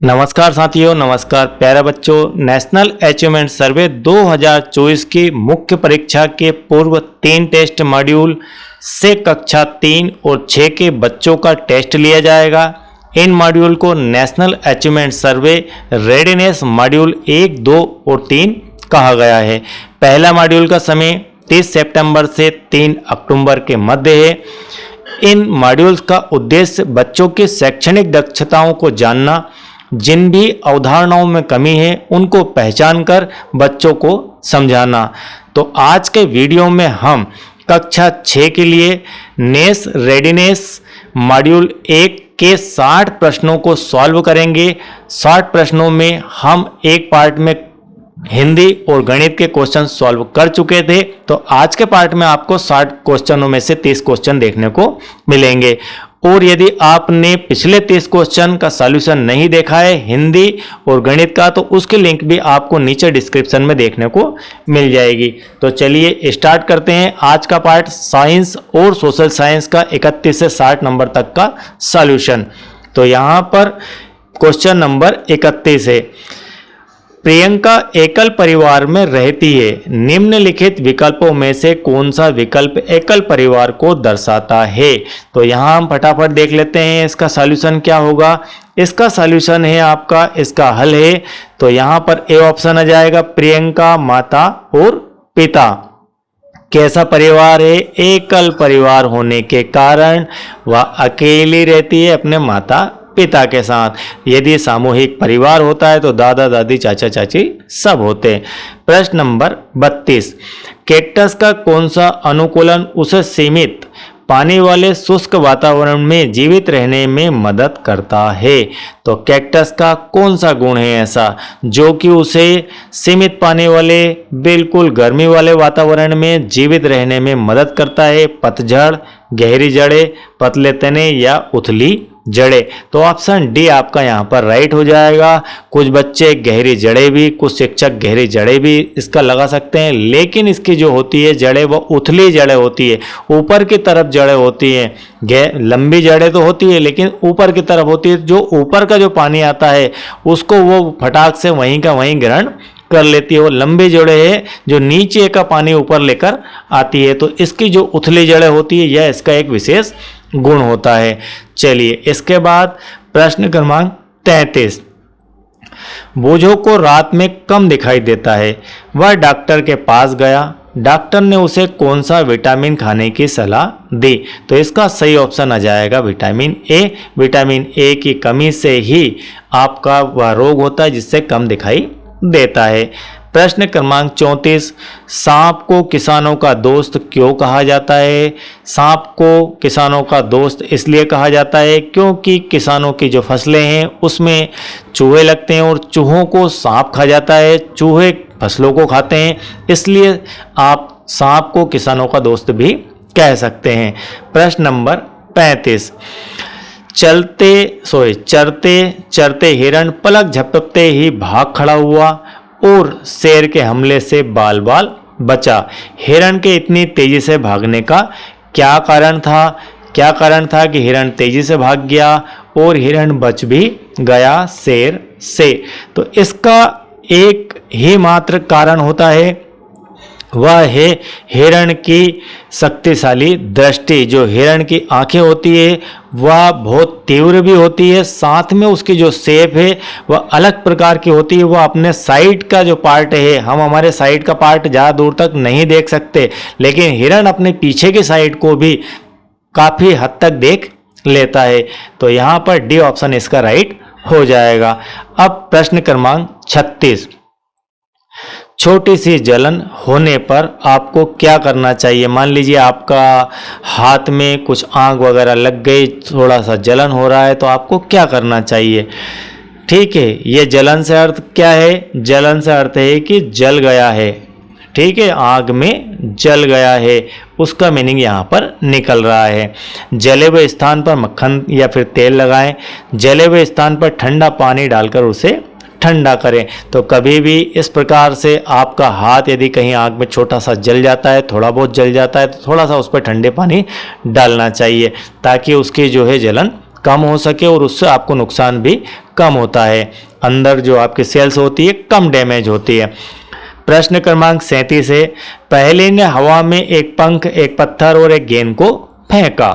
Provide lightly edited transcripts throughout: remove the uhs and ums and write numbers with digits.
नमस्कार साथियों, नमस्कार प्यारे बच्चों। नेशनल अचीवमेंट सर्वे 2024 की मुख्य परीक्षा के पूर्व 3 टेस्ट मॉड्यूल से कक्षा 3 और 6 के बच्चों का टेस्ट लिया जाएगा। इन मॉड्यूल को नेशनल अचीवमेंट सर्वे रेडीनेस मॉड्यूल 1, 2 और 3 कहा गया है। पहला मॉड्यूल का समय 30 सितंबर से 3 अक्टूबर के मध्य है। इन मॉड्यूल्स का उद्देश्य बच्चों की शैक्षणिक दक्षताओं को जानना, जिन भी अवधारणाओं में कमी है उनको पहचान कर बच्चों को समझाना। तो आज के वीडियो में हम कक्षा 6 के लिए नेस रेडीनेस मॉड्यूल 1 के 60 प्रश्नों को सॉल्व करेंगे। 60 प्रश्नों में हम एक पार्ट में हिंदी और गणित के क्वेश्चन सॉल्व कर चुके थे, तो आज के पार्ट में आपको 60 क्वेश्चनों में से 30 क्वेश्चन देखने को मिलेंगे। और यदि आपने पिछले 30 क्वेश्चन का सॉल्यूशन नहीं देखा है हिंदी और गणित का, तो उसकी लिंक भी आपको नीचे डिस्क्रिप्शन में देखने को मिल जाएगी। तो चलिए स्टार्ट करते हैं आज का पार्ट, साइंस और सोशल साइंस का 31 से 60 नंबर तक का सॉल्यूशन। तो यहाँ पर क्वेश्चन नंबर 31 है, प्रियंका एकल परिवार में रहती है। निम्नलिखित विकल्पों में से कौन सा विकल्प एकल परिवार को दर्शाता है? तो यहाँ हम फटाफट देख लेते हैं इसका सॉल्यूशन क्या होगा। इसका सॉल्यूशन है आपका, इसका हल है, तो यहाँ पर ए ऑप्शन आ जाएगा, प्रियंका माता और पिता। कैसा परिवार है? एकल परिवार होने के कारण वह अकेली रहती है अपने माता पिता के साथ। यदि सामूहिक परिवार होता है तो दादा दादी चाचा चाची सब होते हैं। प्रश्न नंबर 32, कैक्टस का कौन सा अनुकूलन उसे सीमित पानी वाले शुष्क वातावरण में जीवित रहने में मदद करता है? तो कैक्टस का कौन सा गुण है ऐसा जो कि उसे सीमित पानी वाले बिल्कुल गर्मी वाले वातावरण में जीवित रहने में मदद करता है? पतझड़, गहरी जड़ें, पतले तने या उथली जड़े? तो ऑप्शन डी आपका यहाँ पर राइट हो जाएगा। कुछ बच्चे गहरी जड़ें भी, कुछ शिक्षक गहरी जड़ें भी इसका लगा सकते हैं, लेकिन इसकी जो होती है जड़ें वो उथली जड़ें होती है, ऊपर की तरफ जड़ें होती हैं। लंबी जड़ें तो होती है लेकिन ऊपर की तरफ होती है, जो ऊपर का जो पानी आता है उसको वो फटाक से वहीं का वहीं ग्रहण कर लेती है। वो लंबी जड़ें है जो नीचे का पानी ऊपर लेकर आती है। तो इसकी जो उथली जड़ें होती है यह इसका एक विशेष गुण होता है। चलिए इसके बाद प्रश्न क्रमांक 33, बोझों को रात में कम दिखाई देता है। वह डॉक्टर के पास गया, डॉक्टर ने उसे कौन सा विटामिन खाने की सलाह दी? तो इसका सही ऑप्शन आ जाएगा विटामिन ए। विटामिन ए की कमी से ही आपका वह रोग होता है जिससे कम दिखाई देता है। प्रश्न क्रमांक 34, सांप को किसानों का दोस्त क्यों कहा जाता है? सांप को किसानों का दोस्त इसलिए कहा जाता है क्योंकि किसानों की जो फसलें हैं उसमें चूहे लगते हैं और चूहों को सांप खा जाता है। चूहे फसलों को खाते हैं, इसलिए आप सांप को किसानों का दोस्त भी कह सकते हैं। प्रश्न नंबर 35, चरते चरते हिरण पलक झपकते ही भाग खड़ा हुआ और शेर के हमले से बाल बाल बचा। हिरण के इतनी तेजी से भागने का क्या कारण था? क्या कारण था कि हिरण तेजी से भाग गया और हिरण बच भी गया शेर से? तो इसका एक ही मात्र कारण होता है, वह है हिरण की शक्तिशाली दृष्टि। जो हिरण की आंखें होती है वह बहुत तीव्र भी होती है, साथ में उसकी जो शेप है वह अलग प्रकार की होती है। वह अपने साइड का जो पार्ट है, हम हमारे साइड का पार्ट ज़्यादा दूर तक नहीं देख सकते, लेकिन हिरण अपने पीछे की साइड को भी काफ़ी हद तक देख लेता है। तो यहाँ पर डी ऑप्शन इसका राइट हो जाएगा। अब प्रश्न क्रमांक 36, छोटी सी जलन होने पर आपको क्या करना चाहिए? मान लीजिए आपका हाथ में कुछ आग वगैरह लग गई, थोड़ा सा जलन हो रहा है, तो आपको क्या करना चाहिए? ठीक है, ये जलन से अर्थ क्या है? जलन से अर्थ है कि जल गया है। ठीक है, आग में जल गया है, उसका मीनिंग यहाँ पर निकल रहा है। जले हुए स्थान पर मक्खन या फिर तेल लगाएं। जले हुए स्थान पर ठंडा पानी डालकर उसे ठंडा करें। तो कभी भी इस प्रकार से आपका हाथ यदि कहीं आग में छोटा सा जल जाता है, थोड़ा बहुत जल जाता है, तो थोड़ा सा उस पर ठंडे पानी डालना चाहिए ताकि उसकी जो है जलन कम हो सके और उससे आपको नुकसान भी कम होता है। अंदर जो आपकी सेल्स होती है कम डैमेज होती है। प्रश्न क्रमांक 37 है, पहले ने हवा में एक पंख, एक पत्थर और एक गेंद को फेंका,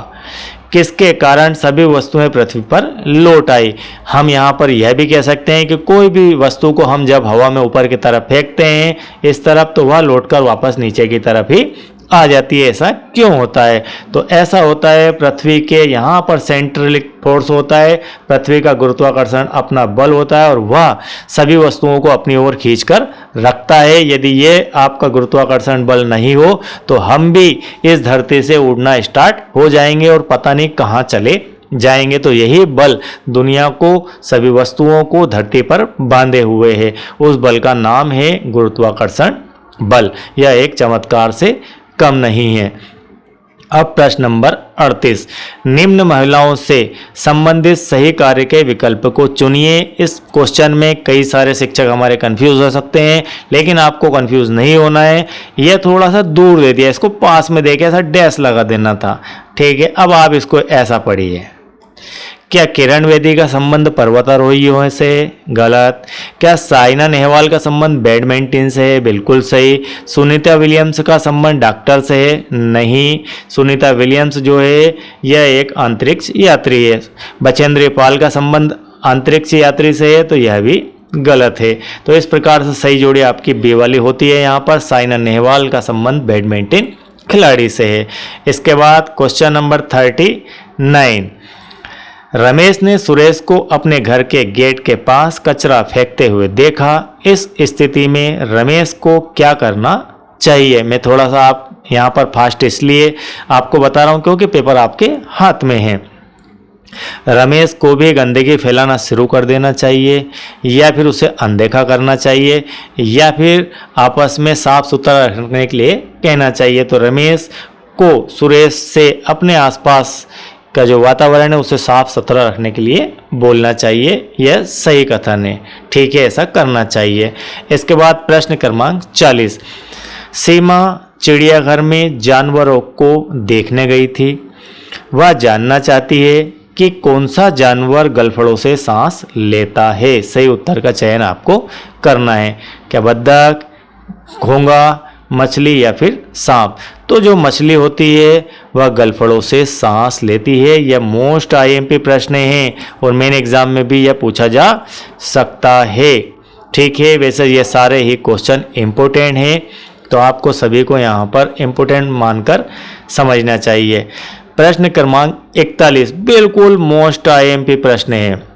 किसके कारण सभी वस्तुएं पृथ्वी पर लौट आई। हम यहाँ पर यह भी कह सकते हैं कि कोई भी वस्तु को हम जब हवा में ऊपर की तरफ फेंकते हैं इस तरफ, तो वह लौटकर वापस नीचे की तरफ ही आ जाती है। ऐसा क्यों होता है? तो ऐसा होता है, पृथ्वी के यहाँ पर सेंट्रल फोर्स होता है, पृथ्वी का गुरुत्वाकर्षण अपना बल होता है और वह सभी वस्तुओं को अपनी ओर खींचकर रखता है। यदि ये आपका गुरुत्वाकर्षण बल नहीं हो तो हम भी इस धरती से उड़ना स्टार्ट हो जाएंगे और पता नहीं कहाँ चले जाएंगे। तो यही बल दुनिया को, सभी वस्तुओं को धरती पर बांधे हुए है। उस बल का नाम है गुरुत्वाकर्षण बल। यह एक चमत्कार से कम नहीं है। अब प्रश्न नंबर 38, निम्न महिलाओं से संबंधित सही कार्य के विकल्प को चुनिए। इस क्वेश्चन में कई सारे शिक्षक हमारे कंफ्यूज हो सकते हैं, लेकिन आपको कंफ्यूज नहीं होना है। यह थोड़ा सा दूर दे दिया, इसको पास में देके ऐसा डैश लगा देना था, ठीक है। अब आप इसको ऐसा पढ़िए, क्या किरण बेदी का संबंध पर्वतारोहियों से? गलत। क्या साइना नेहवाल का संबंध बैडमिंटन से है? बिल्कुल सही। सुनीता विलियम्स का संबंध डॉक्टर से है? नहीं। सुनीता विलियम्स जो है यह एक अंतरिक्ष यात्री है। बचेंद्र पाल का संबंध अंतरिक्ष यात्री से है, तो यह भी गलत है। तो इस प्रकार से सही जोड़ी आपकी बी वाली होती है। यहाँ पर साइना नेहवाल का संबंध बैडमिंटन खिलाड़ी से है। इसके बाद क्वेश्चन नंबर 39, रमेश ने सुरेश को अपने घर के गेट के पास कचरा फेंकते हुए देखा। इस स्थिति में रमेश को क्या करना चाहिए? मैं थोड़ा सा आप यहाँ पर फास्ट इसलिए आपको बता रहा हूँ क्योंकि पेपर आपके हाथ में है। रमेश को भी गंदगी फैलाना शुरू कर देना चाहिए, या फिर उसे अनदेखा करना चाहिए, या फिर आपस में साफ सुथरा रखने के लिए कहना चाहिए। तो रमेश को सुरेश से अपने आसपास का जो वातावरण है उसे साफ सुथरा रखने के लिए बोलना चाहिए। यह सही कथन है, ठीक है, ऐसा करना चाहिए। इसके बाद प्रश्न क्रमांक 40, सीमा चिड़ियाघर में जानवरों को देखने गई थी। वह जानना चाहती है कि कौन सा जानवर गलफड़ों से सांस लेता है। सही उत्तर का चयन आपको करना है। क्या बत्तख, घोंगा, मछली या फिर सांप? तो जो मछली होती है वह गलफड़ों से सांस लेती है। यह मोस्ट आईएमपी प्रश्न है और मेन एग्जाम में भी यह पूछा जा सकता है, ठीक है। वैसे ये सारे ही क्वेश्चन इम्पोर्टेंट हैं, तो आपको सभी को यहाँ पर इम्पोर्टेंट मानकर समझना चाहिए। प्रश्न क्रमांक 41 बिल्कुल मोस्ट आईएमपी प्रश्न है।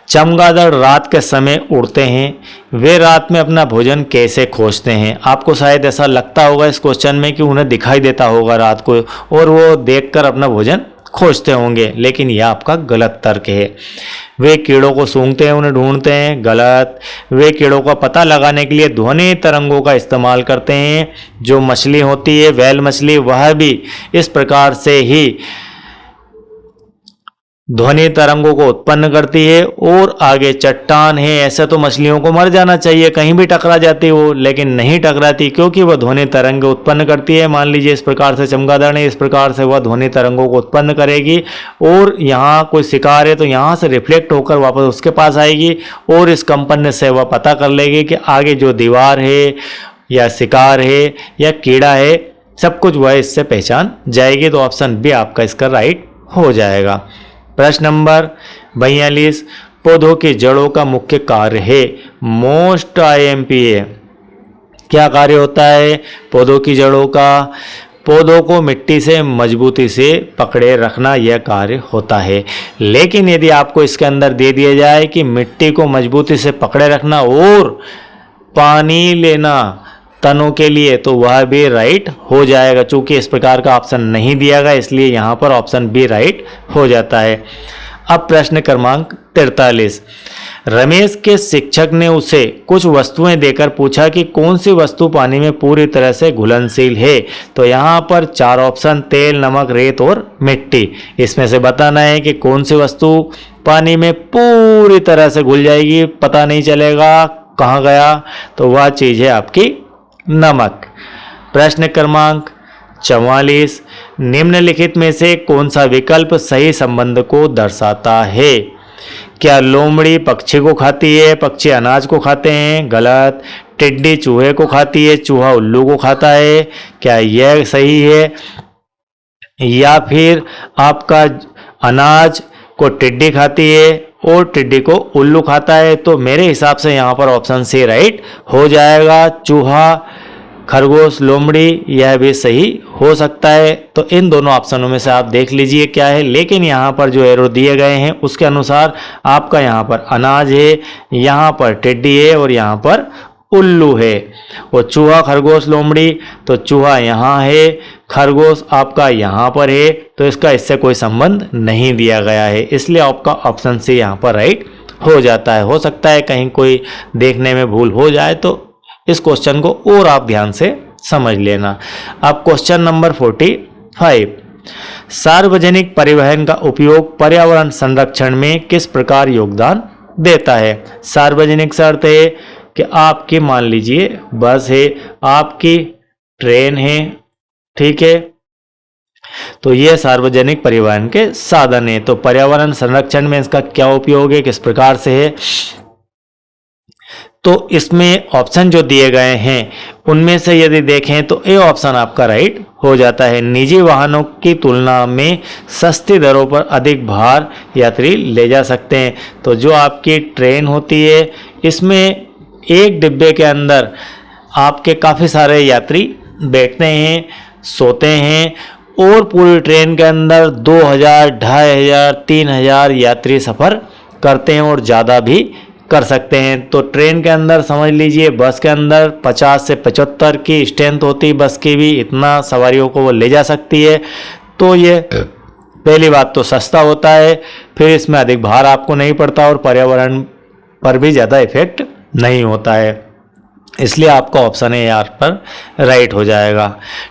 चमगादड़ रात के समय उड़ते हैं, वे रात में अपना भोजन कैसे खोजते हैं? आपको शायद ऐसा लगता होगा इस क्वेश्चन में कि उन्हें दिखाई देता होगा रात को और वो देखकर अपना भोजन खोजते होंगे, लेकिन यह आपका गलत तर्क है। वे कीड़ों को सूंघते हैं, उन्हें ढूंढते हैं, गलत। वे कीड़ों का पता लगाने के लिए ध्वनि तरंगों का इस्तेमाल करते हैं। जो मछली होती है व्हेल मछली, वह भी इस प्रकार से ही ध्वनि तरंगों को उत्पन्न करती है। और आगे चट्टान है, ऐसे तो मछलियों को मर जाना चाहिए, कहीं भी टकरा जाती हो, लेकिन नहीं टकराती क्योंकि वह ध्वनि तरंग उत्पन्न करती है। मान लीजिए इस प्रकार से चमगादड़ है, इस प्रकार से वह ध्वनि तरंगों को उत्पन्न करेगी और यहाँ कोई शिकार है तो यहाँ से रिफ्लेक्ट होकर वापस उसके पास आएगी और इस कंपन से वह पता कर लेगी कि आगे जो दीवार है या शिकार है या कीड़ा है, सब कुछ वह इससे पहचान जाएगी। तो ऑप्शन बी आपका इसका राइट हो जाएगा। प्रश्न नंबर 42 पौधों की जड़ों का मुख्य कार्य है। मोस्ट आईएमपी है। क्या कार्य होता है पौधों की जड़ों का? पौधों को मिट्टी से मजबूती से पकड़े रखना यह कार्य होता है। लेकिन यदि आपको इसके अंदर दे दिया जाए कि मिट्टी को मजबूती से पकड़े रखना और पानी लेना तनों के लिए, तो वह भी राइट हो जाएगा। चूंकि इस प्रकार का ऑप्शन नहीं दिया गया इसलिए यहाँ पर ऑप्शन बी राइट हो जाता है। अब प्रश्न क्रमांक 43 रमेश के शिक्षक ने उसे कुछ वस्तुएं देकर पूछा कि कौन सी वस्तु पानी में पूरी तरह से घुलनशील है। तो यहाँ पर 4 ऑप्शन तेल, नमक, रेत और मिट्टी। इसमें से बताना है कि कौन सी वस्तु पानी में पूरी तरह से घुल जाएगी, पता नहीं चलेगा कहाँ गया। तो वह चीज़ है आपकी नमक। प्रश्न क्रमांक 44। निम्नलिखित में से कौन सा विकल्प सही संबंध को दर्शाता है? क्या लोमड़ी पक्षी को खाती है, पक्षी अनाज को खाते हैं? गलत। टिड्डी चूहे को खाती है, चूहा उल्लू को खाता है? क्या यह सही है? या फिर आपका अनाज को टिड्डी खाती है और टिड्डी को उल्लू खाता है? तो मेरे हिसाब से यहाँ पर ऑप्शन सी राइट हो जाएगा। चूहा, खरगोश, लोमड़ी, यह भी सही हो सकता है। तो इन दोनों ऑप्शनों में से आप देख लीजिए क्या है। लेकिन यहाँ पर जो एरो दिए गए हैं उसके अनुसार आपका यहाँ पर अनाज है, यहाँ पर टिड्डी है और यहाँ पर उल्लू है। और चूहा, खरगोश, लोमड़ी, तो चूहा यहाँ है, खरगोश आपका यहाँ पर है, तो इसका इससे कोई संबंध नहीं दिया गया है, इसलिए आपका ऑप्शन सी यहाँ पर राइट हो जाता है। हो सकता है कहीं कोई देखने में भूल हो जाए, तो इस क्वेश्चन को और आप ध्यान से समझ लेना। अब क्वेश्चन नंबर 45, सार्वजनिक परिवहन का उपयोग पर्यावरण संरक्षण में किस प्रकार योगदान देता है? सार्वजनिक से अर्थ है कि आपकी मान लीजिए बस है, आपकी ट्रेन है, ठीक है, तो ये सार्वजनिक परिवहन के साधन है। तो पर्यावरण संरक्षण में इसका क्या उपयोग है, किस प्रकार से है? तो इसमें ऑप्शन जो दिए गए हैं उनमें से यदि देखें तो ए ऑप्शन आपका राइट हो जाता है। निजी वाहनों की तुलना में सस्ती दरों पर अधिक भार यात्री ले जा सकते हैं। तो जो आपकी ट्रेन होती है इसमें एक डिब्बे के अंदर आपके काफ़ी सारे यात्री बैठते हैं, सोते हैं और पूरी ट्रेन के अंदर 2000, 2500, 3000 यात्री सफ़र करते हैं और ज़्यादा भी कर सकते हैं। तो ट्रेन के अंदर समझ लीजिए, बस के अंदर 50 से 75 की स्ट्रेंथ होती है बस की भी, इतना सवारियों को वो ले जा सकती है। तो ये पहली बात तो सस्ता होता है, फिर इसमें अधिक भार आपको नहीं पड़ता और पर्यावरण पर भी ज़्यादा इफेक्ट नहीं होता है, इसलिए आपका ऑप्शन है यहाँ पर राइट हो जाएगा।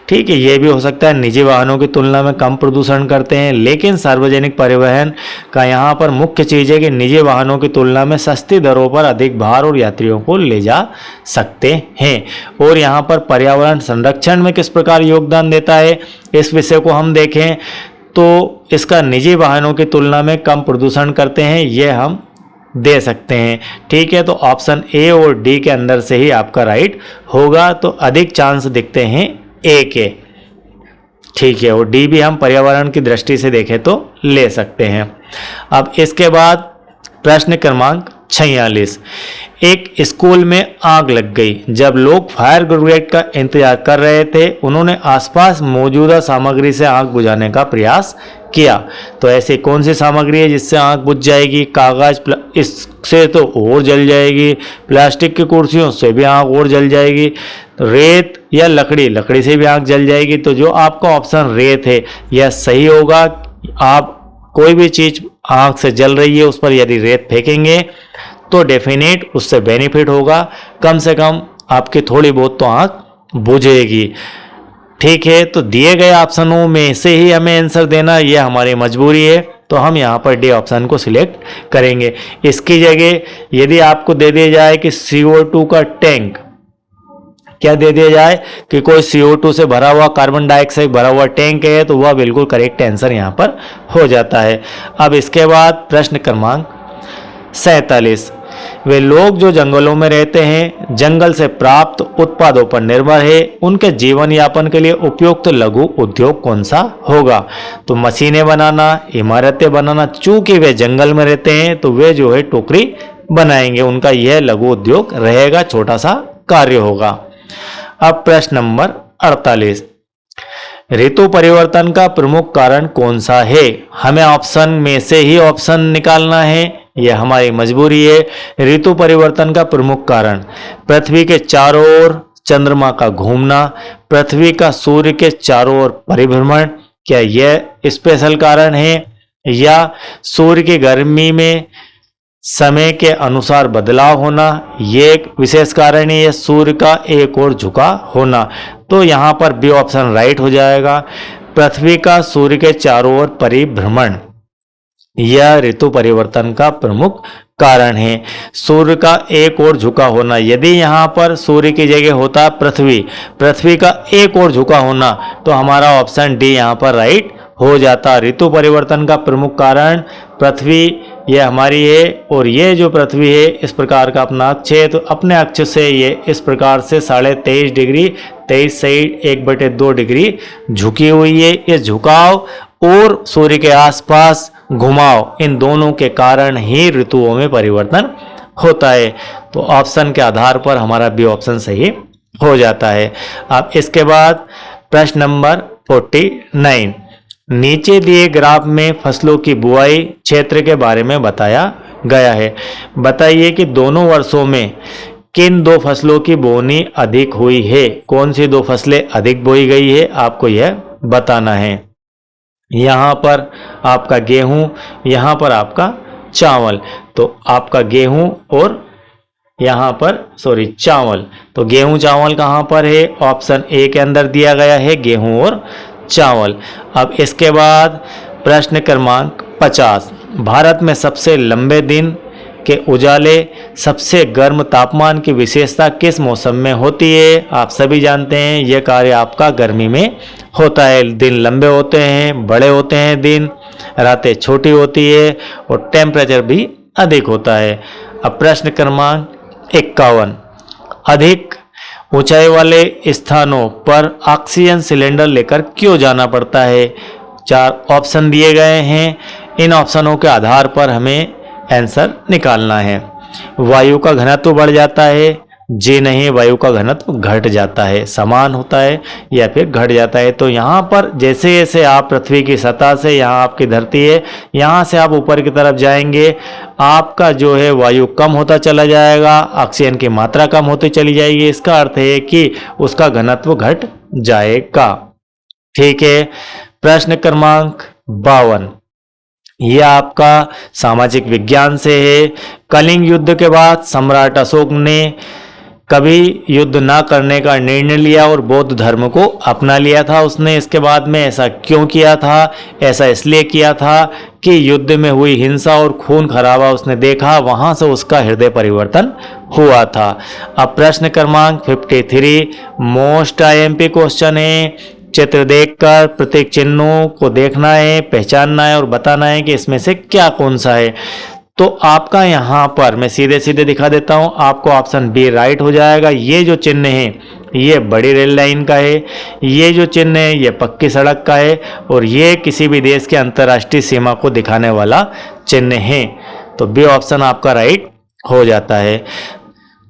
ठीक है, ये भी हो सकता है निजी वाहनों की तुलना में कम प्रदूषण करते हैं, लेकिन सार्वजनिक परिवहन का यहाँ पर मुख्य चीज़ है कि निजी वाहनों की तुलना में सस्ती दरों पर अधिक भार और यात्रियों को ले जा सकते हैं। और यहाँ पर पर्यावरण संरक्षण में किस प्रकार योगदान देता है, इस विषय को हम देखें तो इसका निजी वाहनों की तुलना में कम प्रदूषण करते हैं, ये हम दे सकते हैं। ठीक है, तो ऑप्शन ए और डी के अंदर से ही आपका राइट होगा। तो अधिक चांस दिखते हैं ए के, ठीक है, और डी भी हम पर्यावरण की दृष्टि से देखें तो ले सकते हैं। अब इसके बाद प्रश्न क्रमांक 46, एक स्कूल में आग लग गई। जब लोग फायर ब्रिगेड का इंतजार कर रहे थे उन्होंने आसपास मौजूदा सामग्री से आग बुझाने का प्रयास किया। तो ऐसी कौन सी सामग्री है जिससे आग बुझ जाएगी? कागज, इससे तो और जल जाएगी। प्लास्टिक की कुर्सियों से भी आग और जल जाएगी। रेत या लकड़ी, लकड़ी से भी आग जल जाएगी। तो जो आपका ऑप्शन रेत है यह सही होगा। आप कोई भी चीज़ आग से जल रही है उस पर यदि रेत फेंकेंगे तो डेफिनेट उससे बेनिफिट होगा, कम से कम आपकी थोड़ी बहुत तो आग बुझेगी। ठीक है, तो दिए गए ऑप्शनों में से ही हमें आंसर देना, यह हमारी मजबूरी है, तो हम यहाँ पर डी ऑप्शन को सिलेक्ट करेंगे। इसकी जगह यदि आपको दे दिया जाए कि CO2 का टैंक, क्या दे दिया जाए कि कोई CO2 से भरा हुआ, कार्बन डाइऑक्साइड भरा हुआ टैंक है, तो वह बिल्कुल करेक्ट आंसर यहाँ पर हो जाता है। अब इसके बाद प्रश्न क्रमांक 47, वे लोग जो जंगलों में रहते हैं जंगल से प्राप्त उत्पादों पर निर्भर है, उनके जीवन यापन के लिए उपयुक्त लघु उद्योग कौन सा होगा? तो मशीनें बनाना, इमारतें बनाना, चूंकि वे जंगल में रहते हैं तो वे जो है टोकरी बनाएंगे, उनका यह लघु उद्योग रहेगा, छोटा सा कार्य होगा। अब प्रश्न नंबर 48, ऋतु परिवर्तन का प्रमुख कारण कौन सा है? हमें ऑप्शन में से ही ऑप्शन निकालना है, यह हमारी मजबूरी है। ऋतु परिवर्तन का प्रमुख कारण पृथ्वी के चारों ओर चंद्रमा का घूमना, पृथ्वी का सूर्य के चारों ओर परिभ्रमण, क्या यह स्पेशल कारण है? या सूर्य की गर्मी में समय के अनुसार बदलाव होना, ये एक विशेष कारण है, या सूर्य का एक ओर झुका होना? तो यहाँ पर बी ऑप्शन राइट हो जाएगा, पृथ्वी का सूर्य के चारों ओर परिभ्रमण। यह ऋतु परिवर्तन का प्रमुख कारण है। सूर्य का एक ओर झुका होना, यदि यहाँ पर सूर्य की जगह होता पृथ्वी का एक ओर झुका होना, तो हमारा ऑप्शन डी यहाँ पर राइट हो जाता। ऋतु परिवर्तन का प्रमुख कारण पृथ्वी ये हमारी है, और ये जो पृथ्वी है इस प्रकार का अपना अक्ष है, तो अपने अक्ष से ये इस प्रकार से 23.5 डिग्री 23 साइड 1/2 डिग्री झुकी हुई है। इस झुकाव और सूर्य के आसपास घुमाव, इन दोनों के कारण ही ऋतुओं में परिवर्तन होता है। तो ऑप्शन के आधार पर हमारा बी ऑप्शन सही हो जाता है। अब इसके बाद प्रश्न नंबर 49, नीचे दिए ग्राफ में फसलों की बुआई क्षेत्र के बारे में बताया गया है। बताइए कि दोनों वर्षों में किन दो फसलों की बोनी अधिक हुई है। कौन सी दो फसलें अधिक बोई गई है, आपको यह बताना है। यहाँ पर आपका गेहूं, यहाँ पर आपका चावल। तो आपका गेहूं और यहाँ पर चावल, तो गेहूं चावल कहाँ पर है, ऑप्शन ए के अंदर दिया गया है, गेहूं और चावल। अब इसके बाद प्रश्न क्रमांक 50, भारत में सबसे लंबे दिन के उजाले, सबसे गर्म तापमान की विशेषता किस मौसम में होती है। आप सभी जानते हैं यह कार्य आपका गर्मी में होता है। दिन लंबे होते हैं, बड़े होते हैं दिन, रातें छोटी होती है और टेम्परेचर भी अधिक होता है। अब प्रश्न क्रमांक 51, अधिक ऊंचाई वाले स्थानों पर ऑक्सीजन सिलेंडर लेकर क्यों जाना पड़ता है। 4 ऑप्शन दिए गए हैं, इन ऑप्शनों के आधार पर हमें आंसर निकालना है। वायु का घनत्व बढ़ जाता है, जी नहीं, वायु का घनत्व घट जाता है, समान होता है या फिर घट जाता है। तो यहाँ पर जैसे जैसे आप पृथ्वी की सतह से, यहाँ आपकी धरती है, यहाँ से आप ऊपर की तरफ जाएंगे, आपका जो है वायु कम होता चला जाएगा, ऑक्सीजन की मात्रा कम होती चली जाएगी। इसका अर्थ है कि उसका घनत्व घट जाएगा। ठीक है। प्रश्न क्रमांक 52, यह आपका सामाजिक विज्ञान से है। कलिंग युद्ध के बाद सम्राट अशोक ने कभी युद्ध ना करने का निर्णय लिया और बौद्ध धर्म को अपना लिया था उसने। इसके बाद में ऐसा क्यों किया था? ऐसा इसलिए किया था कि युद्ध में हुई हिंसा और खून खराबा उसने देखा, वहां से उसका हृदय परिवर्तन हुआ था। अब प्रश्न क्रमांक 53, मोस्ट आईएमपी क्वेश्चन है। चित्र देखकर प्रत्येक चिन्हों को देखना है, पहचानना है और बताना है कि इसमें से क्या कौन सा है। तो आपका यहाँ पर मैं सीधे सीधे दिखा देता हूँ, आपको ऑप्शन बी राइट हो जाएगा। ये जो चिन्ह है ये बड़ी रेल लाइन का है, ये जो चिन्ह है ये पक्की सड़क का है, और ये किसी भी देश के अंतर्राष्ट्रीय सीमा को दिखाने वाला चिन्ह है। तो बी ऑप्शन आपका राइट हो जाता है।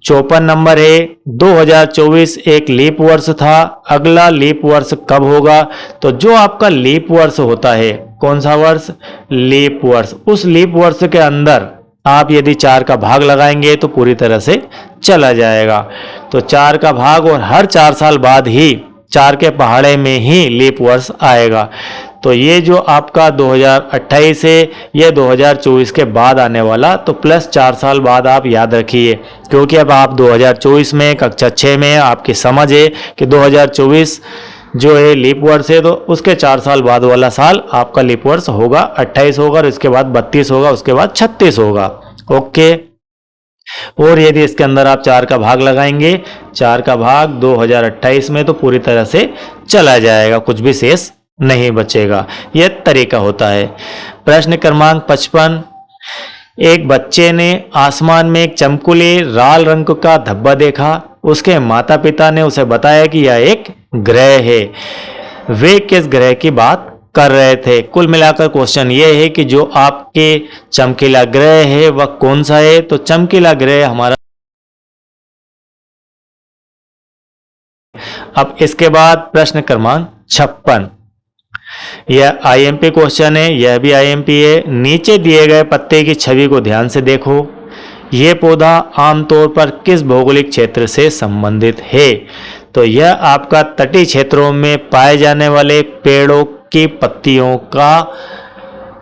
54 नंबर है, 2024 एक लीप वर्ष था, अगला लीप वर्ष कब होगा। तो जो आपका लीप वर्ष होता है, कौन सा वर्ष? लीप वर्ष। उस लीप वर्ष के अंदर आप यदि 4 का भाग लगाएंगे तो पूरी तरह से चला जाएगा। तो 4 का भाग, और हर 4 साल बाद ही 4 के पहाड़े में ही लीप वर्ष आएगा। तो ये जो आपका 2028 है ये 2024 के बाद आने वाला, तो प्लस 4 साल बाद आप याद रखिए, क्योंकि अब आप 2024 में कक्षा 6 में आपकी समझ है कि 2024 जो है लीप वर्ष है, तो उसके 4 साल बाद वाला साल आपका लीप वर्ष होगा, 28 होगा, और उसके बाद 32 होगा, उसके बाद 36 होगा। ओके। और यदि इसके अंदर आप 4 का भाग लगाएंगे, 4 का भाग 2028 में, तो पूरी तरह से चला जाएगा, कुछ भी शेष नहीं बचेगा। यह तरीका होता है। प्रश्न क्रमांक 55, एक बच्चे ने आसमान में एक चमकीले लाल रंग का धब्बा देखा। उसके माता पिता ने उसे बताया कि यह एक ग्रह है। वे किस ग्रह की बात कर रहे थे? कुल मिलाकर क्वेश्चन ये है कि जो आपके चमकीला ग्रह है वह कौन सा है। तो चमकीला ग्रह हमारा, अब इसके बाद प्रश्न क्रमांक 56, यह आईएमपी क्वेश्चन है, यह भी आईएमपी है। नीचे दिए गए पत्ते की छवि को ध्यान से देखो। यह पौधा आमतौर पर किस भौगोलिक क्षेत्र से संबंधित है? तो यह आपका तटीय क्षेत्रों में पाए जाने वाले पेड़ों की पत्तियों का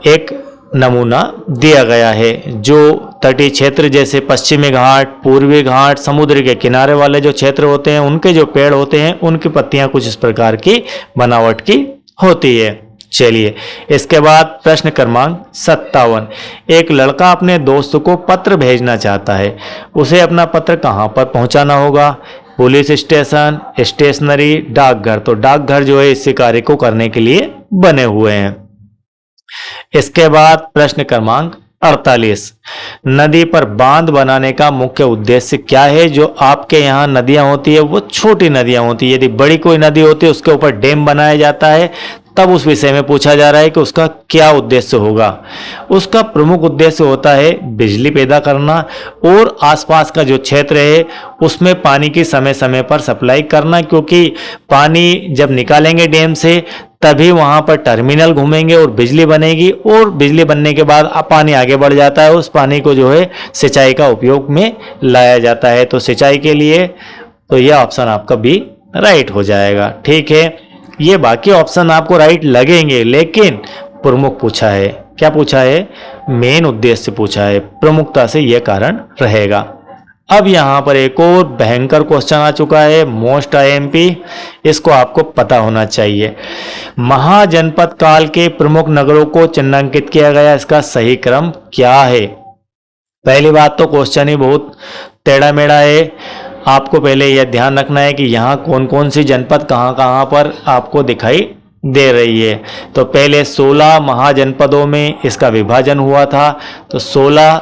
एक नमूना दिया गया है। जो तटीय क्षेत्र जैसे पश्चिमी घाट, पूर्वी घाट, समुद्र के किनारे वाले जो क्षेत्र होते हैं, उनके जो पेड़ होते हैं उनकी पत्तियां कुछ इस प्रकार की बनावट की होती है। चलिए, इसके बाद प्रश्न क्रमांक 57। एक लड़का अपने दोस्त को पत्र भेजना चाहता है, उसे अपना पत्र कहाँ पर पहुंचाना होगा? पुलिस स्टेशन, स्टेशनरी, डाकघर। तो डाकघर जो है इस कार्य को करने के लिए बने हुए हैं। इसके बाद प्रश्न क्रमांक 48। नदी पर बांध बनाने का मुख्य उद्देश्य क्या है? जो आपके यहाँ नदियां होती है वो छोटी नदियां होती है, यदि बड़ी कोई नदी होती है उसके ऊपर डैम बनाया जाता है, तब उस विषय में पूछा जा रहा है कि उसका क्या उद्देश्य होगा। उसका प्रमुख उद्देश्य होता है बिजली पैदा करना और आसपास का जो क्षेत्र है उसमें पानी की समय समय पर सप्लाई करना, क्योंकि पानी जब निकालेंगे डैम से तभी वहां पर टर्मिनल घूमेंगे और बिजली बनेगी, और बिजली बनने के बाद पानी आगे बढ़ जाता है, उस पानी को जो है सिंचाई का उपयोग में लाया जाता है। तो सिंचाई के लिए तो यह ऑप्शन आपका बी राइट हो जाएगा। ठीक है, ये बाकी ऑप्शन आपको राइट लगेंगे, लेकिन प्रमुख पूछा है। क्या पूछा है? मेन उद्देश्य पूछा है, प्रमुखता से यह कारण रहेगा। अब यहां पर एक और भयंकर क्वेश्चन आ चुका है, मोस्ट आईएमपी, इसको आपको पता होना चाहिए। महाजनपद काल के प्रमुख नगरों को चिन्हांकित किया गया, इसका सही क्रम क्या है? पहली बात तो क्वेश्चन ही बहुत टेढ़ा मेढ़ा है, आपको पहले यह ध्यान रखना है कि यहाँ कौन कौन सी जनपद कहाँ कहाँ पर आपको दिखाई दे रही है। तो पहले 16 महाजनपदों में इसका विभाजन हुआ था। तो 16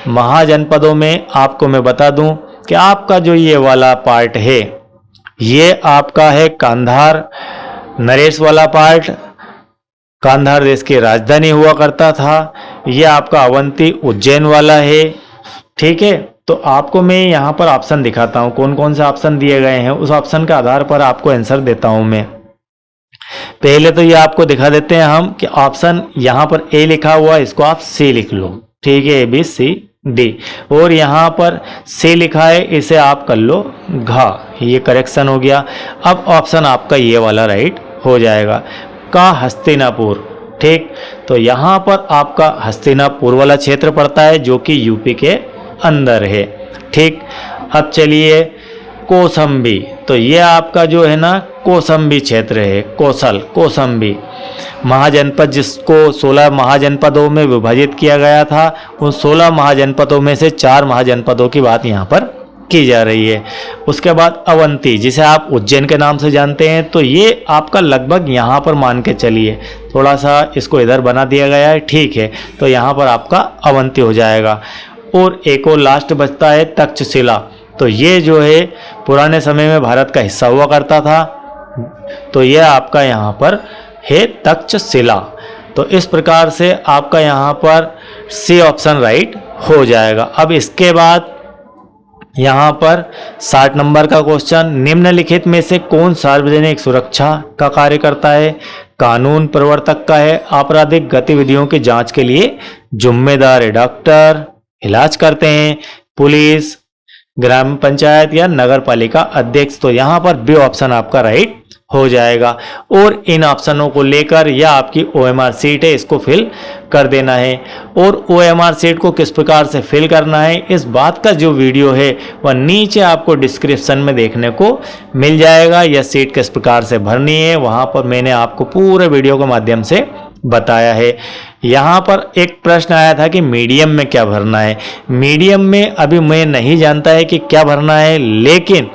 महाजनपदों में आपको मैं बता दूं कि आपका जो ये वाला पार्ट है ये आपका है कांधार नरेश वाला पार्ट। कांधार देश की राजधानी हुआ करता था। ये आपका अवंती उज्जैन वाला है। ठीक है, तो आपको मैं यहाँ पर ऑप्शन दिखाता हूँ, कौन कौन से ऑप्शन दिए गए हैं, उस ऑप्शन के आधार पर आपको आंसर देता हूँ मैं। पहले तो ये आपको दिखा देते हैं हम कि ऑप्शन यहाँ पर ए लिखा हुआ है, इसको आप सी लिख लो। ठीक है, ए बी सी डी, और यहाँ पर सी लिखा है, इसे आप कर लो घा, ये करेक्शन हो गया। अब ऑप्शन आपका ये वाला राइट हो जाएगा, का हस्तिनापुर। ठीक, तो यहाँ पर आपका हस्तिनापुर वाला क्षेत्र पड़ता है जो कि यूपी के अंदर है। ठीक, अब चलिए कौसंबी, तो ये आपका जो है ना कौसंबी क्षेत्र है, कौसंबी महाजनपद, जिसको 16 महाजनपदों में विभाजित किया गया था। उन 16 महाजनपदों में से 4 महाजनपदों की बात यहाँ पर की जा रही है। उसके बाद अवंती, जिसे आप उज्जैन के नाम से जानते हैं, तो ये आपका लगभग यहाँ पर मान के चलिए, थोड़ा सा इसको इधर बना दिया गया है। ठीक है, तो यहाँ पर आपका अवंती हो जाएगा। और एक और लास्ट बचता है तक्षशिला, तो ये जो है पुराने समय में भारत का हिस्सा हुआ करता था, तो यह आपका यहाँ पर है तक्षशिला। तो इस प्रकार से आपका यहाँ पर सी ऑप्शन राइट हो जाएगा। अब इसके बाद यहाँ पर 60 नंबर का क्वेश्चन, निम्नलिखित में से कौन सार्वजनिक सुरक्षा का कार्य करता है? कानून प्रवर्तक का है, आपराधिक गतिविधियों की जांच के लिए जिम्मेदार है, डॉक्टर इलाज करते हैं, पुलिस, ग्राम पंचायत या नगर पालिका अध्यक्ष। तो यहाँ पर बी ऑप्शन आपका राइट हो जाएगा। और इन ऑप्शनों को लेकर यह आपकी ओएमआर सीट है, इसको फिल कर देना है। और ओएमआर सीट को किस प्रकार से फिल करना है, इस बात का जो वीडियो है वह नीचे आपको डिस्क्रिप्शन में देखने को मिल जाएगा। यह सीट किस प्रकार से भरनी है वहाँ पर मैंने आपको पूरे वीडियो के माध्यम से बताया है। यहाँ पर एक प्रश्न आया था कि मीडियम में क्या भरना है। मीडियम में अभी मैं नहीं जानता है कि क्या भरना है, लेकिन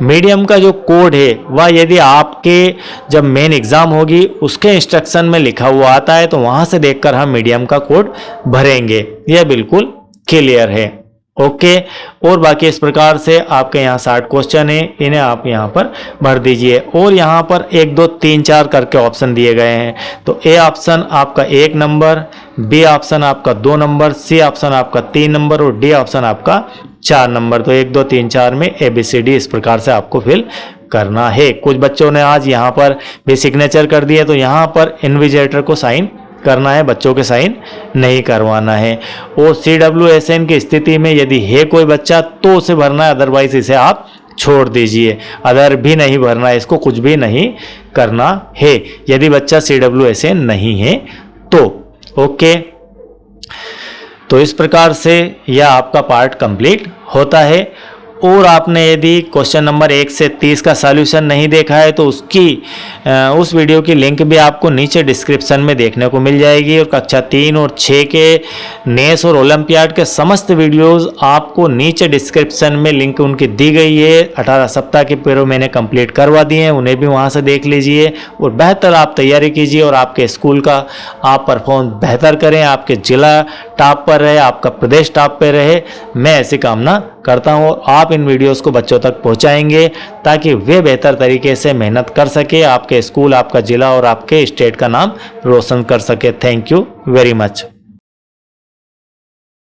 मीडियम का जो कोड है वह यदि आपके जब मेन एग्जाम होगी उसके इंस्ट्रक्शन में लिखा हुआ आता है तो वहां से देखकर हम मीडियम का कोड भरेंगे, यह बिल्कुल क्लियर है। ओके, और बाकी इस प्रकार से आपके यहाँ 60 क्वेश्चन है, इन्हें आप यहाँ पर भर दीजिए। और यहाँ पर 1 2 3 4 करके ऑप्शन दिए गए हैं। तो ए ऑप्शन आपका 1 नंबर, बी ऑप्शन आपका 2 नंबर, सी ऑप्शन आपका 3 नंबर और डी ऑप्शन आपका 4 नंबर। तो 1 2 3 4 में ABCD इस प्रकार से आपको फिल करना है। कुछ बच्चों ने आज यहाँ पर भी सिग्नेचर कर दिए, तो यहाँ पर इन्विजिलेटर को साइन करना है, बच्चों के साइन नहीं करवाना है। और CWSN की स्थिति में यदि है कोई बच्चा तो उसे भरना है, अदरवाइज इसे आप छोड़ दीजिए। अदर भी नहीं भरना है, इसको कुछ भी नहीं करना है यदि बच्चा CWSN नहीं है तो। ओके, तो इस प्रकार से यह आपका पार्ट कंप्लीट होता है। और आपने यदि क्वेश्चन नंबर 1 से 30 का सॉल्यूशन नहीं देखा है तो उस वीडियो की लिंक भी आपको नीचे डिस्क्रिप्शन में देखने को मिल जाएगी। और कक्षा 3 और 6 के नेस और ओलंपियाड के समस्त वीडियोस आपको नीचे डिस्क्रिप्शन में लिंक उनकी दी गई है। 18 सप्ताह के पूरे मैंने कंप्लीट करवा दिए हैं, उन्हें भी वहां से देख लीजिए और बेहतर आप तैयारी कीजिए और आपके स्कूल का आप परफॉर्म बेहतर करें, आपके जिला टॉप पर रहे, आपका प्रदेश टॉप पर रहे। मैं ऐसी कामना करता हूँ और आप इन वीडियोस को बच्चों तक पहुँचाएंगे ताकि वे बेहतर तरीके से मेहनत कर सके, आपके स्कूल, आपका जिला और आपके स्टेट का नाम रोशन कर सके। Thank you very much.